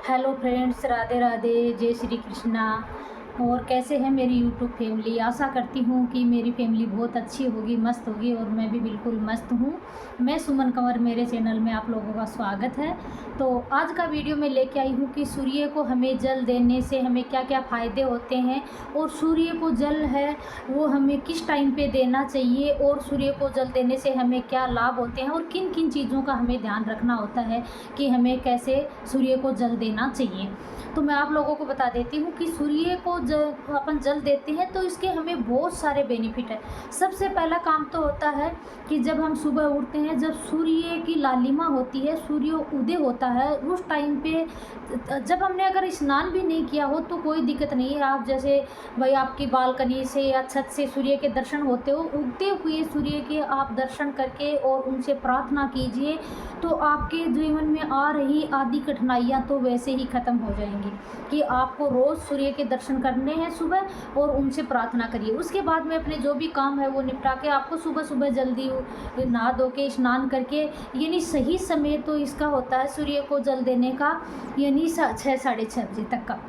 Hello friends, Radhe Radhe, जय श्री कृष्णा। और कैसे हैं मेरी यूट्यूब फैमिली। आशा करती हूँ कि मेरी फैमिली बहुत अच्छी होगी, मस्त होगी, और मैं भी बिल्कुल मस्त हूँ। मैं सुमन कंवर, मेरे चैनल में आप लोगों का स्वागत है। तो आज का वीडियो मैं लेके आई हूँ कि सूर्य को हमें जल देने से हमें क्या क्या फ़ायदे होते हैं, और सूर्य को जल है वो हमें किस टाइम पे देना चाहिए, और सूर्य को जल देने से हमें क्या लाभ होते हैं, और किन किन चीज़ों का हमें ध्यान रखना होता है कि हमें कैसे सूर्य को जल देना चाहिए। तो मैं आप लोगों को बता देती हूँ कि सूर्य को जब अपन जल देते हैं तो इसके हमें बहुत सारे बेनिफिट है। सबसे पहला काम तो होता है कि जब हम सुबह उठते हैं, जब सूर्य की लालिमा होती है, सूर्य उदय होता है, उस टाइम पे जब हमने अगर स्नान भी नहीं किया हो तो कोई दिक्कत नहीं है। आप जैसे भाई आपकी बालकनी से या छत से सूर्य के दर्शन होते हो, उगते हुए सूर्य के आप दर्शन करके और उनसे प्रार्थना कीजिए, तो आपके जीवन में आ रही आदि कठिनाइयाँ तो वैसे ही ख़त्म हो जाएंगी। कि आपको रोज़ सूर्य के दर्शन करने हैं सुबह, और उनसे प्रार्थना करिए। उसके बाद में अपने जो भी काम है वो निपटा के आपको सुबह सुबह जल्दी नहा धो के स्नान करके, यानी सही समय तो इसका होता है सूर्य को जल देने का, यानी 6 साढ़े 6 बजे तक का।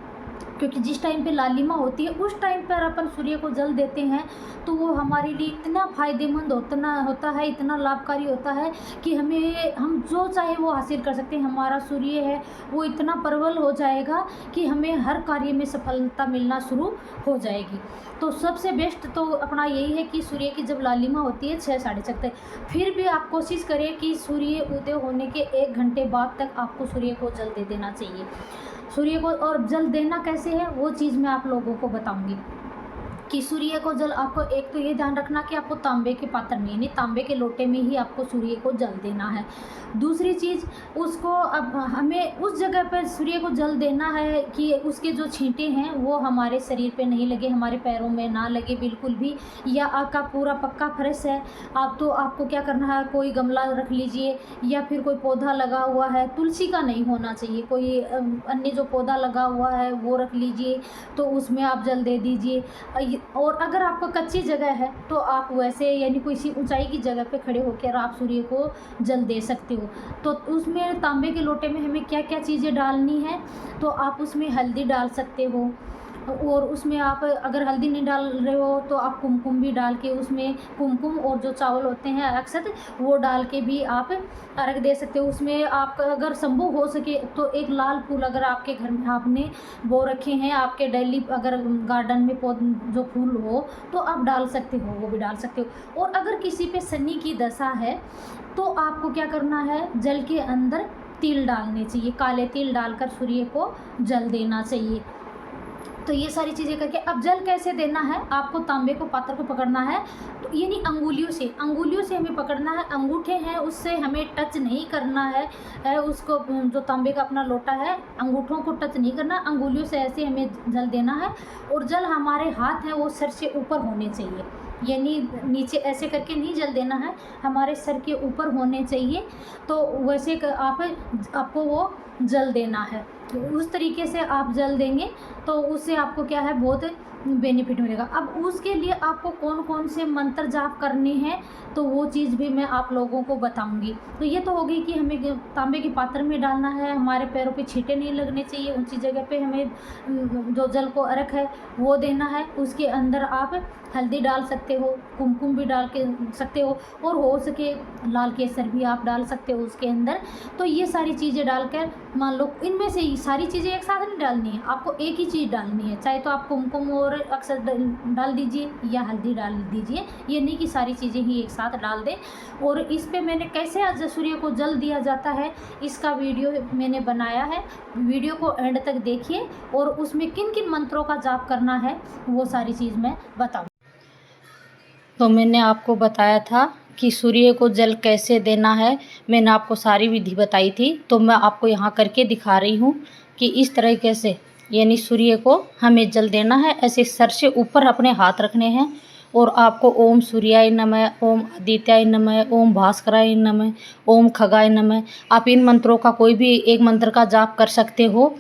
क्योंकि जिस टाइम पे लालिमा होती है उस टाइम पर अपन सूर्य को जल देते हैं तो वो हमारे लिए इतना फ़ायदेमंद होता है, इतना लाभकारी होता है कि हम जो चाहे वो हासिल कर सकते हैं। हमारा सूर्य है वो इतना प्रबल हो जाएगा कि हमें हर कार्य में सफलता मिलना शुरू हो जाएगी। तो सबसे बेस्ट तो अपना यही है कि सूर्य की जब लालिमा होती है 6 साढ़े 6 तक, फिर भी आप कोशिश करें कि सूर्य उदय होने के 1 घंटे बाद तक आपको सूर्य को जल दे देना चाहिए। सूर्य को और जल देना कैसे है वो चीज़ मैं आप लोगों को बताऊंगी। कि सूर्य को जल आपको एक तो ये ध्यान रखना कि आपको तांबे के पात्र में, यानी तांबे के लोटे में ही आपको सूर्य को जल देना है। दूसरी चीज़, उसको अब हमें उस जगह पर सूर्य को जल देना है कि उसके जो छींटे हैं वो हमारे शरीर पे नहीं लगे, हमारे पैरों में ना लगे बिल्कुल भी। या आपका पूरा पक्का फर्श है आप, तो आपको क्या करना है, कोई गमला रख लीजिए या फिर कोई पौधा लगा हुआ है, तुलसी का नहीं होना चाहिए, कोई अन्य जो पौधा लगा हुआ है वो रख लीजिए, तो उसमें आप जल दे दीजिए। और अगर आपको कच्ची जगह है तो आप वैसे यानी कोई सी ऊंचाई की जगह पे खड़े होकर आप सूर्य को जल दे सकते हो। तो उसमें तांबे के लोटे में हमें क्या क्या चीज़ें डालनी है, तो आप उसमें हल्दी डाल सकते हो, और उसमें आप अगर हल्दी नहीं डाल रहे हो तो आप कुमकुम भी डाल के, उसमें कुमकुम और जो चावल होते हैं अक्षत वो डाल के भी आप अर्घ दे सकते हो। उसमें आप अगर संभव हो सके तो एक लाल फूल अगर आपके घर में आपने बो रखे हैं, आपके डेली अगर गार्डन में जो फूल हो तो आप डाल सकते हो, वो भी डाल सकते हो। और अगर किसी पे शनि की दशा है तो आपको क्या करना है, जल के अंदर तिल डालने चाहिए, काले तिल डालकर सूर्य को जल देना चाहिए। तो ये सारी चीज़ें करके अब जल कैसे देना है, आपको तांबे को पात्र को पकड़ना है, तो यानी अंगुलियों से हमें पकड़ना है। अंगूठे हैं उससे हमें टच नहीं करना है उसको, जो तांबे का अपना लोटा है अंगूठों को टच नहीं करना, अंगुलियों से ऐसे हमें जल देना है। और जल हमारे हाथ हैं वो सर से ऊपर होने चाहिए, यानी नीचे ऐसे करके नहीं जल देना है, हमारे सर के ऊपर होने चाहिए। तो वैसे आपको वो जल देना है, तो उस तरीके से आप जल देंगे तो उससे आपको क्या है, बहुत बेनिफिट मिलेगा। अब उसके लिए आपको कौन कौन से मंत्र जाप करने हैं तो वो चीज़ भी मैं आप लोगों को बताऊंगी। तो ये तो होगी कि हमें तांबे के पात्र में डालना है, हमारे पैरों पे छींटे नहीं लगने चाहिए, ऊंची जगह पे हमें जो जल को अर्घ है वो देना है। उसके अंदर आप हल्दी डाल सकते हो, कुमकुम भी डाल के सकते हो, और हो सके लाल केसर भी आप डाल सकते हो उसके अंदर। तो ये सारी चीज़ें डालकर, मान लो इनमें से सारी चीज़ें एक साथ नहीं डालनी है, आपको एक ही चीज़ डालनी है, चाहे तो आप कुमकुम और अक्षत डाल दीजिए या हल्दी डाल दीजिए, ये नहीं कि सारी चीज़ें ही एक साथ डाल दें। और इस पे मैंने कैसे आज सूर्य को जल दिया जाता है इसका वीडियो मैंने बनाया है, वीडियो को एंड तक देखिए, और उसमें किन किन मंत्रों का जाप करना है वो सारी चीज़ मैं बताऊँ। तो मैंने आपको बताया था कि सूर्य को जल कैसे देना है, मैंने आपको सारी विधि बताई थी, तो मैं आपको यहाँ करके दिखा रही हूँ कि इस तरीके से, यानी सूर्य को हमें जल देना है। ऐसे सर से ऊपर अपने हाथ रखने हैं, और आपको ओम सूर्याय नमः, ओम आदित्याय नमः, ओम भास्कराय नमः, ओम खगाय नमः, आप इन मंत्रों का कोई भी एक मंत्र का जाप कर सकते हो।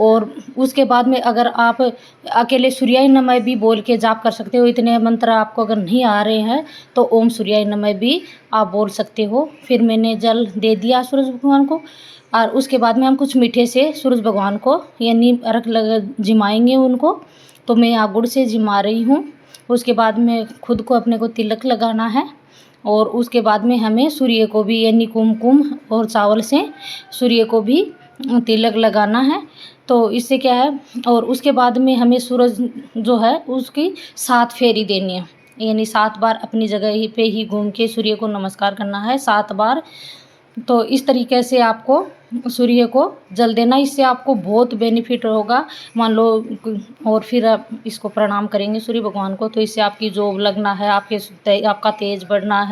और उसके बाद में अगर आप अकेले सूर्याय नमः भी बोल के जाप कर सकते हो। इतने मंत्र आपको अगर नहीं आ रहे हैं तो ओम सूर्याय नमः भी आप बोल सकते हो। फिर मैंने जल दे दिया सूरज भगवान को, और उसके बाद में हम कुछ मीठे से सूरज भगवान को यानी अर्घ जिमाएंगे उनको। तो मैं यहाँ गुड़ से जिमा रही हूँ। उसके बाद में खुद को अपने को तिलक लगाना है और उसके बाद में हमें सूर्य को भी यानी कुमकुम और चावल से सूर्य को भी तिलक लगाना है। तो इससे क्या है, और उसके बाद में हमें सूरज जो है उसकी 7 फेरी देनी है, यानी 7 बार अपनी जगह पे ही घूम के सूर्य को नमस्कार करना है 7 बार। तो इस तरीके से आपको सूर्य को जल देना, इससे आपको बहुत बेनिफिट होगा। मान लो और फिर आप इसको प्रणाम करेंगे सूर्य भगवान को, तो इससे आपकी जॉब लगना है, आपका तेज बढ़ना है।